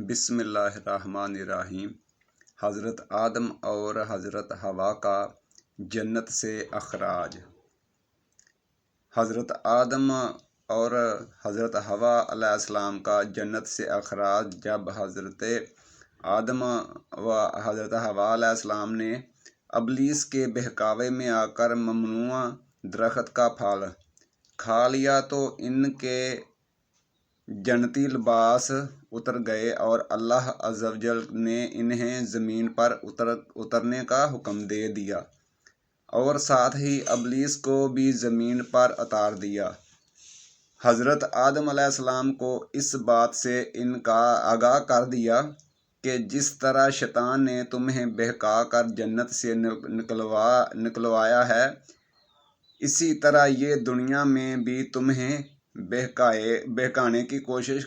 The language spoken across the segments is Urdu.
بسم اللہ الرحمن الرحیم۔ حضرت آدم اور حضرت حوا کا جنت سے اخراج۔ حضرت آدم اور حضرت حوا علیہ السلام کا جنت سے اخراج جب حضرت آدم و حضرت حوا علیہ السلام نے ابلیس کے بہکاوے میں آ کر ممنوع درخت کا پھل کھا لیا تو ان کے جنتی لباس اتر گئے اور اللہ عز و جل نے انہیں زمین پر اترنے کا حکم دے دیا اور ساتھ ہی ابلیس کو بھی زمین پر اتار دیا۔ حضرت آدم علیہ السلام کو اس بات سے آگاہ کر دیا کہ جس طرح شیطان نے تمہیں بہکا کر جنت سے نکلوایا ہے، اسی طرح یہ دنیا میں بھی تمہیں بہکانے کی کوشش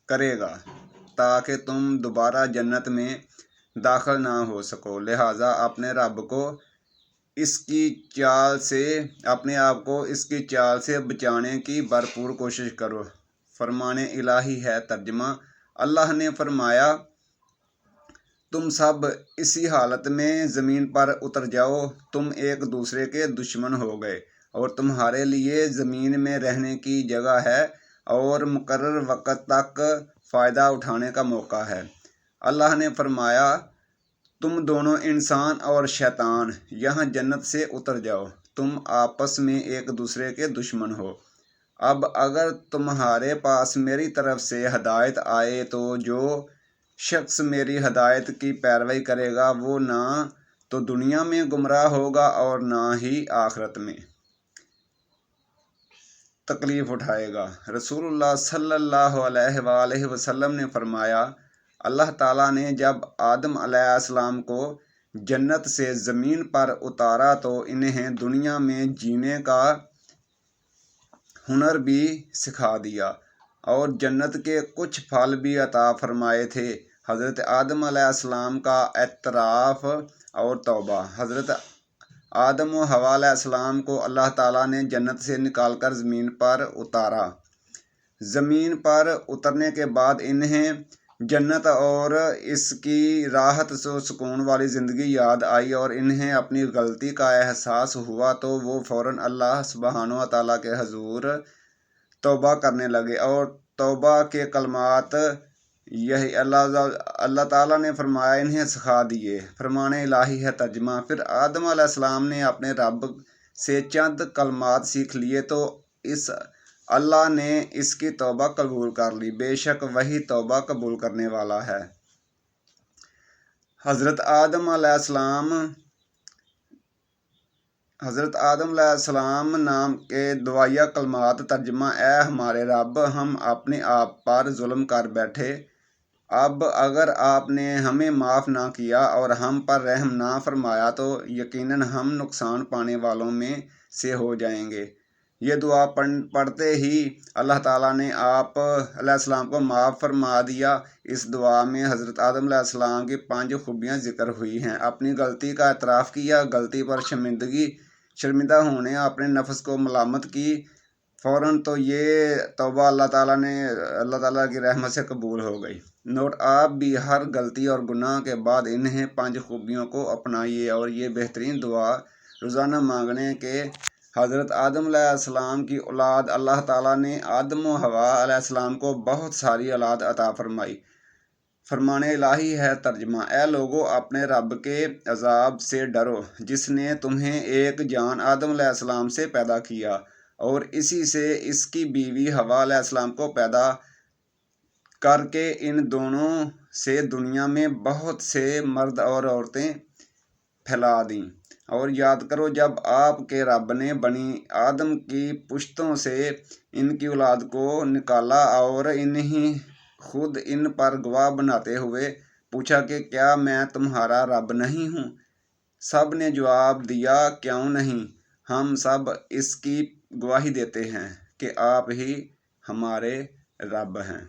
کرے گا تاکہ تم دوبارہ جنت میں داخل نہ ہو سکو۔ لہٰذا اپنے آپ کو اس کی چال سے بچانے کی بھرپور کوشش کرو۔ فرمان الہی ہے۔ ترجمہ: اللہ نے فرمایا، تم سب اسی حالت میں زمین پر اتر جاؤ، تم ایک دوسرے کے دشمن ہو گئے اور تمہارے لیے زمین میں رہنے کی جگہ ہے اور مقرر وقت تک فائدہ اٹھانے کا موقع ہے۔ اللہ نے فرمایا، تم دونوں انسان اور شیطان یہاں جنت سے اتر جاؤ، تم آپس میں ایک دوسرے کے دشمن ہو۔ اب اگر تمہارے پاس میری طرف سے ہدایت آئے تو جو شخص میری ہدایت کی پیروی کرے گا وہ نہ تو دنیا میں گمراہ ہوگا اور نہ ہی آخرت میں تکلیف اٹھائے گا۔ رسول اللہ صلی اللہ علیہ وآلہ وسلم نے فرمایا، اللہ تعالیٰ نے جب آدم علیہ السلام کو جنت سے زمین پر اتارا تو انہیں دنیا میں جینے کا ہنر بھی سکھا دیا اور جنت کے کچھ پھل بھی عطا فرمائے تھے۔ حضرت آدم علیہ السلام کا اعتراف اور توبہ۔ حضرت آدم و حوا علیہ السلام کو اللہ تعالیٰ نے جنت سے نکال کر زمین پر اتارا۔ زمین پر اترنے کے بعد انہیں جنت اور اس کی راحت و سکون والی زندگی یاد آئی اور انہیں اپنی غلطی کا احساس ہوا تو وہ فوراً اللہ سبحانہ و تعالیٰ کے حضور توبہ کرنے لگے اور توبہ کے کلمات یہی اللہ تعالیٰ نے فرمایا انہیں سکھا دیے۔ فرمان الہی ہے۔ ترجمہ: پھر آدم علیہ السلام نے اپنے رب سے چند کلمات سیکھ لیے تو اللہ نے اس کی توبہ قبول کر لی، بے شک وہی توبہ قبول کرنے والا ہے۔ حضرت آدم علیہ السلام نام کے دعائیہ کلمات۔ ترجمہ: اے ہمارے رب، ہم اپنے آپ پر ظلم کر بیٹھے، اب اگر آپ نے ہمیں معاف نہ کیا اور ہم پر رحم نہ فرمایا تو یقیناً ہم نقصان پانے والوں میں سے ہو جائیں گے۔ یہ دعا پڑھتے ہی اللہ تعالیٰ نے آپ علیہ السلام کو معاف فرما دیا۔ اس دعا میں حضرت آدم علیہ السلام کی 5 خوبیاں ذکر ہوئی ہیں۔ اپنی غلطی کا اعتراف کیا، غلطی پر شرمندہ ہونے، اپنے نفس کو ملامت کی، فوراً تو یہ توبہ اللہ تعالیٰ کی رحمت سے قبول ہو گئی۔ نوٹ: آپ بھی ہر غلطی اور گناہ کے بعد انہیں 5 خوبیوں کو اپنائیے اور یہ بہترین دعا روزانہ مانگیں کہ حضرت آدم علیہ السلام کی اولاد اللہ تعالیٰ نے آدم و حوا علیہ السلام کو بہت ساری اولاد عطا فرمائی۔ فرمان الہی ہے۔ ترجمہ: اے لوگو، اپنے رب کے عذاب سے ڈرو جس نے تمہیں ایک جان آدم علیہ السلام سے پیدا کیا اور اسی سے اس کی بیوی حوا علیہ السلام کو پیدا کر کے ان دونوں سے دنیا میں بہت سے مرد اور عورتیں پھیلا دیں۔ اور یاد کرو جب آپ کے رب نے بنی آدم کی پشتوں سے ان کی اولاد کو نکالا اور انہیں خود ان پر گواہ بناتے ہوئے پوچھا کہ کیا میں تمہارا رب نہیں ہوں؟ سب نے جواب دیا، کیوں نہیں، ہم سب اس کی گواہی دیتے ہیں کہ آپ ہی ہمارے رب ہیں۔